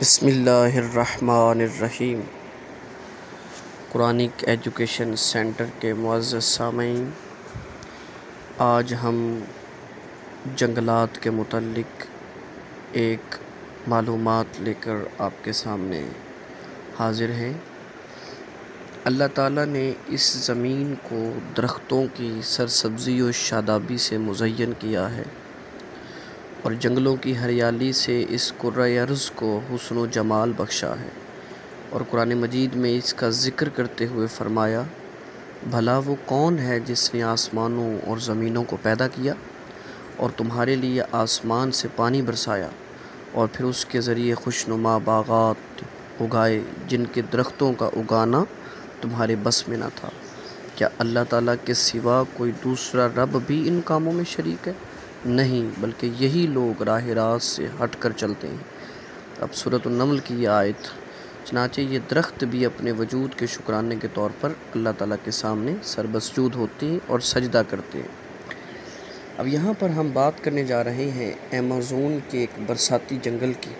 بسم اللہ الرحمن الرحیم۔ قرآنک ایجوکیشن سینٹر کے معزز سامعین، آج ہم جنگلات کے متعلق ایک معلومات لے کر آپ کے سامنے حاضر ہیں۔ اللہ تعالیٰ نے اس زمین کو درختوں کی سرسبزی و شادابی سے مزین کیا ہے اور جنگلوں کی ہریالی سے اس کرۂ ارض کو حسن و جمال بخشا ہے، اور قرآن مجید میں اس کا ذکر کرتے ہوئے فرمایا، بھلا وہ کون ہے جس نے آسمانوں اور زمینوں کو پیدا کیا اور تمہارے لیے آسمان سے پانی برسایا اور پھر اس کے ذریعے خوشنما باغات اگائے جن کے درختوں کا اگانا تمہارے بس میں نہ تھا۔ کیا اللہ تعالیٰ کے سوا کوئی دوسرا رب بھی ان کاموں میں شریک ہے؟ نہیں، بلکہ یہی لوگ راہ راست سے ہٹ کر چلتے ہیں۔ اب سورۃ النمل کی یہ آیت، چنانچہ یہ درخت بھی اپنے وجود کے شکرانے کے طور پر اللہ تعالیٰ کے سامنے سربسجود ہوتے ہیں اور سجدہ کرتے ہیں۔ اب یہاں پر ہم بات کرنے جا رہے ہیں ایمیزون کے ایک برساتی جنگل کی۔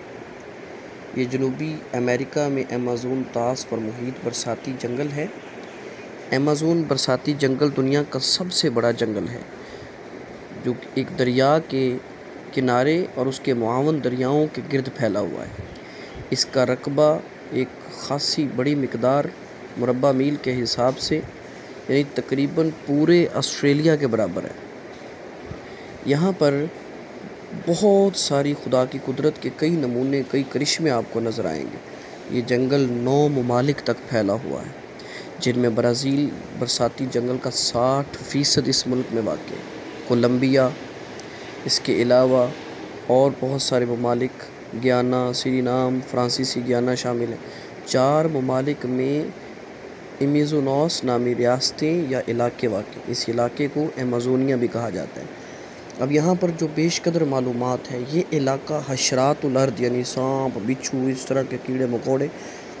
یہ جنوبی امریکہ میں ایمیزون طاس پر محیط برساتی جنگل ہے۔ ایمیزون برساتی جنگل دنیا کا سب سے بڑا جنگل ہے، جو ایک دریا کے کنارے اور اس کے معاون دریاؤں کے گرد پھیلا ہوا ہے۔ اس کا رقبہ ایک خاصی بڑی مقدار مربع میل کے حساب سے یعنی تقریباً پورے آسٹریلیا کے برابر ہے۔ یہاں پر بہت ساری خدا کی قدرت کے کئی نمونے، کئی کرشمے آپ کو نظر آئیں گے۔ یہ جنگل 9 ممالک تک پھیلا ہوا ہے، جن میں برازیل برساتی جنگل کا 60% اس ملک میں واقع ہے۔ کولمبیا، اس کے علاوہ اور بہت سارے ممالک، گیانا، سورینام، فرانسیسی گیانا شامل ہیں۔ 4 ممالک میں ایمیزونوس نامی ریاستیں یا علاقے واقع ہیں۔ اس علاقے کو ایمیزونیا بھی کہا جاتا ہے۔ اب یہاں پر جو بیش قدر معلومات ہے، یہ علاقہ حشرات الارض یعنی سانپ، بچھو، اس طرح کے کیڑے مکوڑے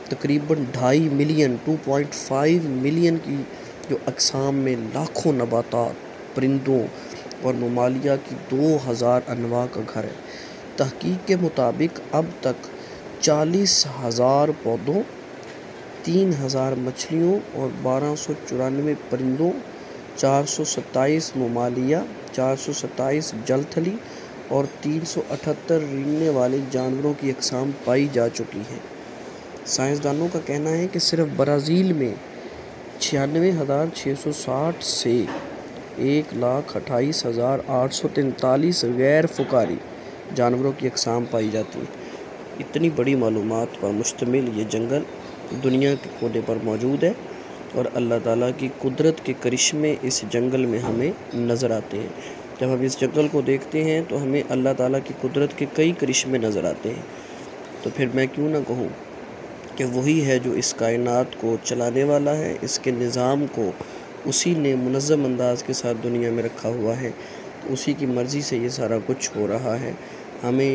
تقریباً 2.5 ملین 2.5 ملین کی جو اقسام میں لاکھوں نباتات، پرندوں اور ممالیہ کی 2000 انواع کا گھر ہے۔ تحقیق کے مطابق اب تک 40,000 پودوں، 3,000 مچھلیوں اور 1294 پرندوں، 427 ممالیہ، 427 جل تھلی اور 378 رینگنے والے جانوروں کی اقسام پائی جا چکی ہیں۔ سائنسدانوں کا کہنا ہے کہ صرف برازیل میں 96,660 سے 1,28,843 غیر فقاری جانوروں کی اقسام پائی جاتی ہیں۔ اتنی بڑی معلومات پر مشتمل یہ جنگل دنیا کے کونے پر موجود ہے، اور اللہ تعالیٰ کی قدرت کے کرشمے اس جنگل میں ہمیں نظر آتے ہیں۔ جب ہم اس جنگل کو دیکھتے ہیں تو ہمیں اللہ تعالیٰ کی قدرت کے کئی کرشمے نظر آتے ہیں۔ تو پھر میں کیوں نہ کہوں کہ وہی ہے جو اس کائنات کو چلانے والا ہے، اس کے نظام کو اسی نے منظم انداز کے ساتھ دنیا میں رکھا ہوا ہے، اسی کی مرضی سے یہ سارا کچھ ہو رہا ہے۔ ہمیں